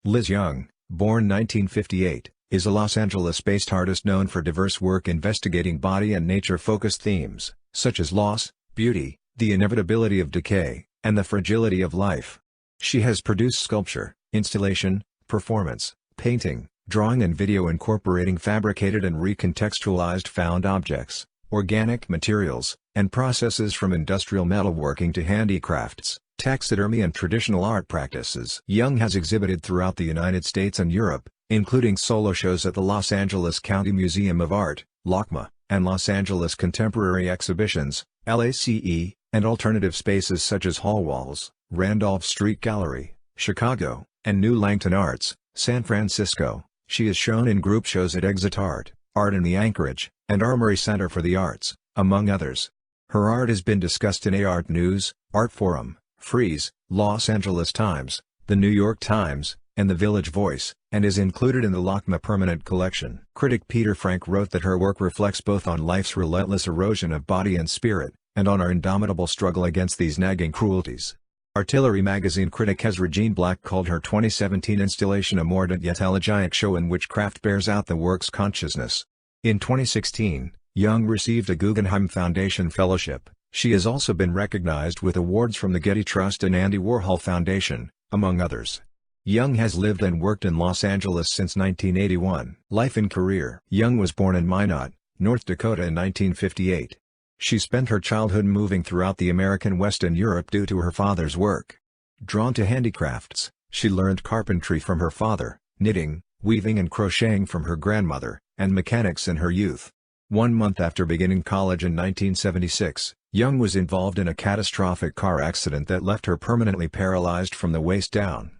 Liz Young, born 1958, is a Los Angeles-based artist known for diverse work investigating body and nature-focused themes, such as loss, beauty, the inevitability of decay, and the fragility of life. She has produced sculpture, installation, performance, painting, drawing and video incorporating fabricated and recontextualized found objects, organic materials, and processes from industrial metalworking to handicrafts, taxidermy and traditional art practices. Young has exhibited throughout the United States and Europe, including solo shows at the Los Angeles County Museum of Art, LACMA, and Los Angeles Contemporary Exhibitions, LACE, and alternative spaces such as Hall Walls, Randolph Street Gallery, Chicago, and New Langton Arts, San Francisco. She is shown in group shows at Exit Art, Art in the Anchorage, and Armory Center for the Arts, among others. Her art has been discussed in Art News, Art Forum, Frieze, Los Angeles Times, The New York Times, and The Village Voice, and is included in the LACMA Permanent Collection. Critic Peter Frank wrote that her work reflects both on life's relentless erosion of body and spirit, and on our indomitable struggle against these nagging cruelties. Artillery magazine critic Ezra Jean Black called her 2017 installation a mordant yet elegiac show in which craft bears out the work's consciousness. In 2016, Young received a Guggenheim Foundation Fellowship. She has also been recognized with awards from the Getty Trust and Andy Warhol Foundation, among others. Young has lived and worked in Los Angeles since 1981. Life and career. Young was born in Minot, North Dakota in 1958. She spent her childhood moving throughout the American West and Europe due to her father's work. Drawn to handicrafts, she learned carpentry from her father, knitting, weaving and crocheting from her grandmother, and mechanics in her youth. 1 month after beginning college in 1976, Young was involved in a catastrophic car accident that left her permanently paralyzed from the waist down.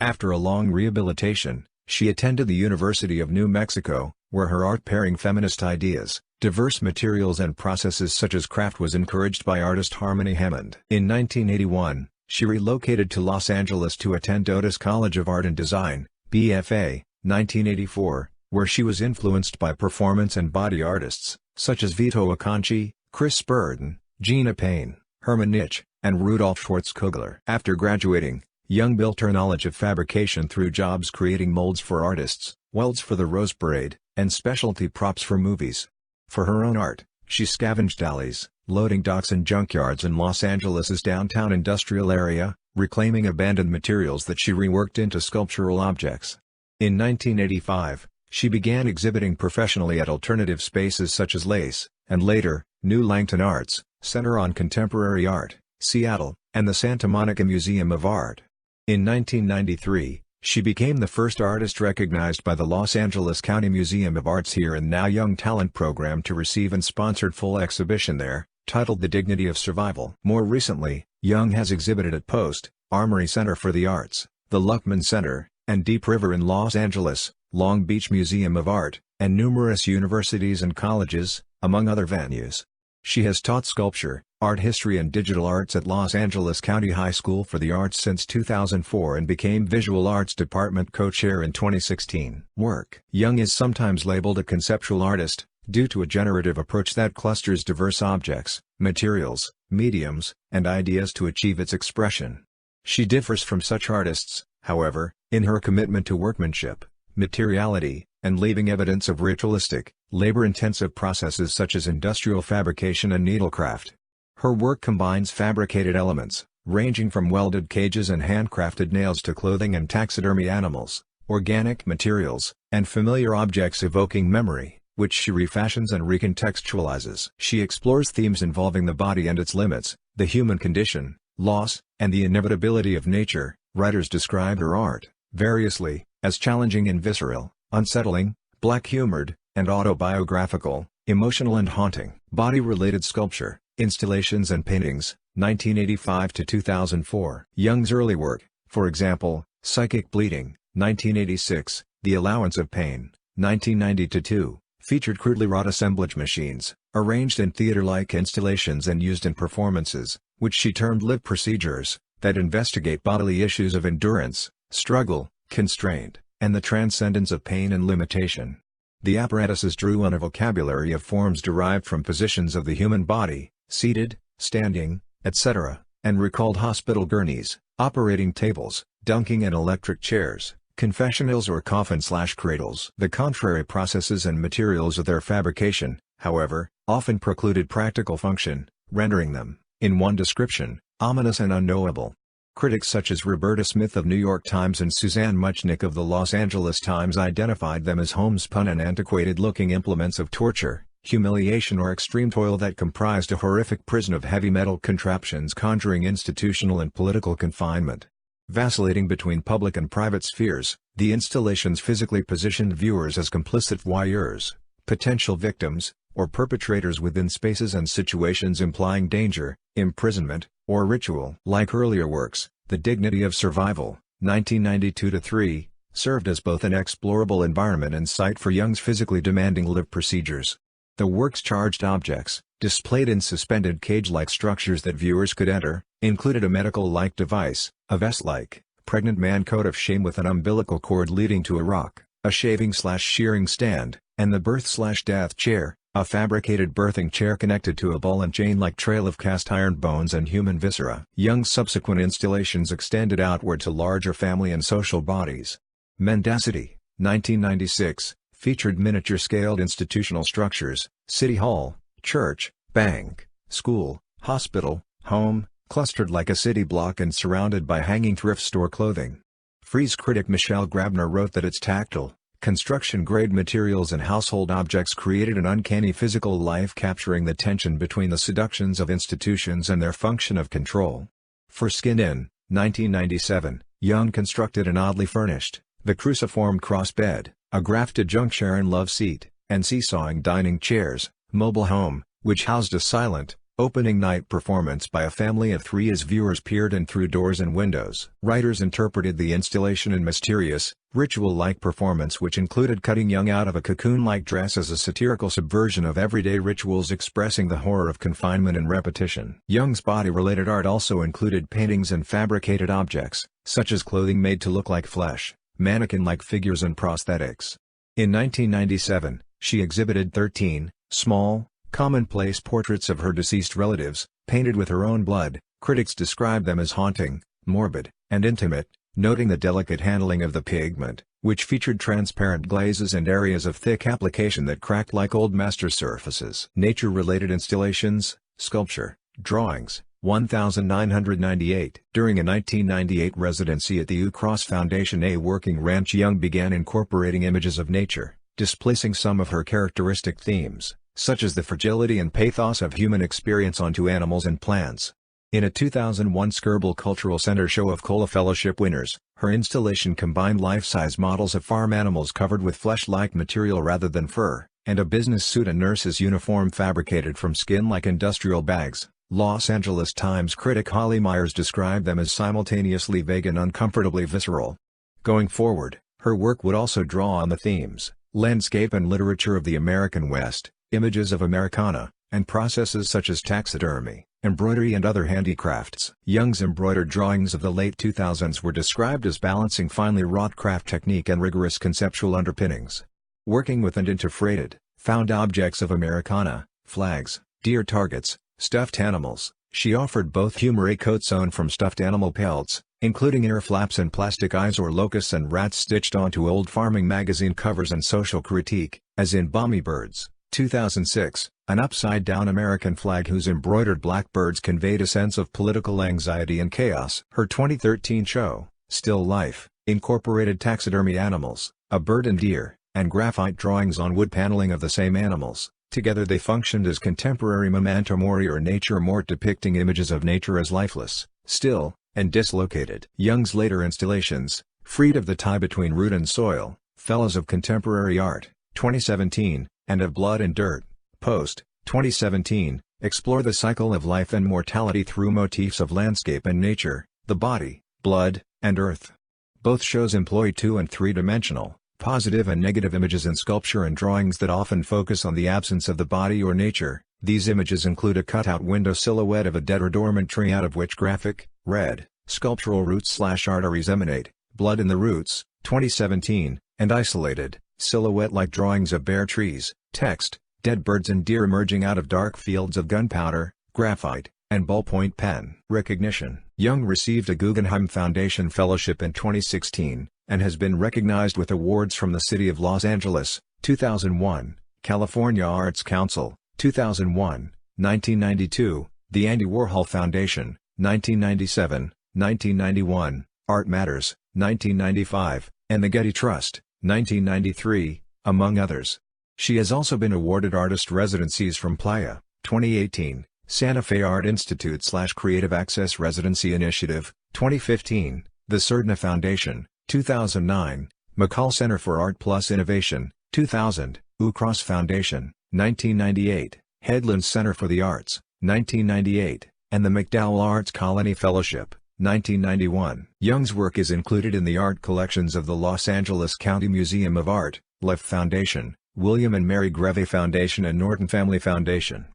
After a long rehabilitation, she attended the University of New Mexico, where her art pairing feminist ideas, diverse materials and processes such as craft was encouraged by artist Harmony Hammond. In 1981, she relocated to Los Angeles to attend Otis College of Art and Design, BFA, 1984, where she was influenced by performance and body artists, such as Vito Acconci, Chris Burden, Gina Payne, Herman Nitsch, and Rudolf Schwartz-Kugler. After graduating, Young built her knowledge of fabrication through jobs creating molds for artists, welds for the Rose Parade, and specialty props for movies. For her own art, she scavenged alleys, loading docks and junkyards in Los Angeles' downtown industrial area, reclaiming abandoned materials that she reworked into sculptural objects. In 1985, she began exhibiting professionally at alternative spaces such as LACE, and later, New Langton Arts, Center on Contemporary Art, Seattle, and the Santa Monica Museum of Art. In 1993, she became the first artist recognized by the Los Angeles County Museum of Art's Here and Now Young Talent Program to receive and sponsored full exhibition there, titled The Dignity of Survival. More recently, Young has exhibited at Post, Armory Center for the Arts, the Luckman Center, and Deep River in Los Angeles, Long Beach Museum of Art, and numerous universities and colleges, among other venues. She has taught sculpture, art history and digital arts at Los Angeles County High School for the Arts since 2004 and became Visual Arts Department co-chair in 2016. Work. Young is sometimes labeled a conceptual artist, due to a generative approach that clusters diverse objects, materials, mediums, and ideas to achieve its expression. She differs from such artists, however, in her commitment to workmanship, materiality, and leaving evidence of ritualistic, labor-intensive processes such as industrial fabrication and needlecraft. Her work combines fabricated elements, ranging from welded cages and handcrafted nails to clothing and taxidermy animals, organic materials, and familiar objects evoking memory, which she refashions and recontextualizes. She explores themes involving the body and its limits, the human condition, loss, and the inevitability of nature. Writers describe her art, variously, as challenging and visceral, unsettling, black-humored, and autobiographical, emotional and haunting. Body-related sculpture, installations and paintings, 1985 to 2004. Young's early work, for example, Psychic Bleeding, 1986, The Allowance of Pain, 1990-2, featured crudely wrought assemblage machines, arranged in theater-like installations and used in performances, which she termed live procedures, that investigate bodily issues of endurance, struggle, constraint, and the transcendence of pain and limitation. The apparatuses drew on a vocabulary of forms derived from positions of the human body, seated, standing, etc., and recalled hospital gurneys, operating tables, dunking and electric chairs, confessionals or coffin/cradles. The contrary processes and materials of their fabrication, however, often precluded practical function, rendering them, in one description, ominous and unknowable. Critics such as Roberta Smith of New York Times and Suzanne Muchnick of the Los Angeles Times identified them as homespun and antiquated-looking implements of torture, humiliation or extreme toil that comprised a horrific prison of heavy metal contraptions conjuring institutional and political confinement. Vacillating between public and private spheres, the installations physically positioned viewers as complicit voyeurs, potential victims, or perpetrators within spaces and situations implying danger, imprisonment, or ritual. Like earlier works, The Dignity of Survival, 1992-3, served as both an explorable environment and site for Jung's physically demanding live procedures. The work's charged objects, displayed in suspended cage-like structures that viewers could enter, included a medical-like device, a vest-like, pregnant man coat of shame with an umbilical cord leading to a rock, a shaving/shearing stand, and the birth/death chair, a fabricated birthing chair connected to a ball and chain-like trail of cast-iron bones and human viscera. Jung's subsequent installations extended outward to larger family and social bodies. Mendacity, 1996, featured miniature-scaled institutional structures, city hall, church, bank, school, hospital, home, clustered like a city block and surrounded by hanging thrift store clothing. Frieze critic Michelle Grabner wrote that its tactile, construction-grade materials and household objects created an uncanny physical life capturing the tension between the seductions of institutions and their function of control. For Skin In, 1997, Jung constructed an oddly furnished, the cruciform cross bed, a grafted junk Sharon love seat, and seesawing dining chairs, mobile home, which housed a silent, opening night performance by a family of 3 as viewers peered in through doors and windows. Writers interpreted the installation in mysterious, ritual-like performance which included cutting Jung out of a cocoon-like dress as a satirical subversion of everyday rituals expressing the horror of confinement and repetition. Jung's body-related art also included paintings and fabricated objects, such as clothing made to look like flesh, mannequin-like figures and prosthetics. In 1997, she exhibited 13, small, commonplace portraits of her deceased relatives, painted with her own blood. Critics described them as haunting, morbid, and intimate, noting the delicate handling of the pigment, which featured transparent glazes and areas of thick application that cracked like old master surfaces. Nature-related installations, sculpture, drawings, 1998. During a 1998 residency at the U Cross Foundation A working ranch, Jung began incorporating images of nature, displacing some of her characteristic themes, such as the fragility and pathos of human experience onto animals and plants. In a 2001 Skirball Cultural Center show of Cola Fellowship winners, her installation combined life-size models of farm animals covered with flesh-like material rather than fur, and a business suit and nurse's uniform fabricated from skin like industrial bags. Los Angeles Times critic Holly Myers described them as simultaneously vague and uncomfortably visceral. Going forward, her work would also draw on the themes, landscape and literature of the American West, images of Americana, and processes such as taxidermy, embroidery and other handicrafts. Jung's embroidered drawings of the late 2000s were described as balancing finely wrought craft technique and rigorous conceptual underpinnings. Working with and interpreted, found objects of Americana, flags, deer targets, stuffed animals, she offered both humor, a coat sewn from stuffed animal pelts, including ear flaps and plastic eyes or locusts and rats stitched onto old farming magazine covers, and social critique, as in Balmy Birds, 2006, an upside-down American flag whose embroidered blackbirds conveyed a sense of political anxiety and chaos. Her 2013 show, Still Life, incorporated taxidermy animals, a bird and deer, and graphite drawings on wood paneling of the same animals. Together they functioned as contemporary memento mori or nature mort, depicting images of nature as lifeless, still, and dislocated. Jung's later installations, freed of the tie between root and soil, Fellows of Contemporary Art, 2017, and Of Blood and Dirt, Post, 2017, explore the cycle of life and mortality through motifs of landscape and nature, the body, blood, and earth. Both shows employ 2- and 3-dimensional, positive and negative images in sculpture and drawings that often focus on the absence of the body or nature. These images include a cutout window silhouette of a dead or dormant tree out of which graphic, red, sculptural roots/arteries emanate, blood in the roots, 2017, and isolated, silhouette-like drawings of bare trees, text, dead birds and deer emerging out of dark fields of gunpowder, graphite, and ballpoint pen. Recognition. Jung received a Guggenheim Foundation Fellowship in 2016, and has been recognized with awards from the City of Los Angeles, 2001, California Arts Council, 2001, 1992, the Andy Warhol Foundation, 1997, 1991, Art Matters, 1995, and the Getty Trust, 1993, among others. She has also been awarded artist residencies from Playa, 2018, Santa Fe Art Institute/Creative Access Residency Initiative, 2015, the Surdna Foundation, 2009, McCall Center for Art Plus Innovation, 2000, Ucross Foundation, 1998, Headlands Center for the Arts, 1998, and the McDowell Arts Colony Fellowship, 1991. Young's work is included in the art collections of the Los Angeles County Museum of Art, Leff Foundation, William and Mary Greve Foundation and Norton Family Foundation.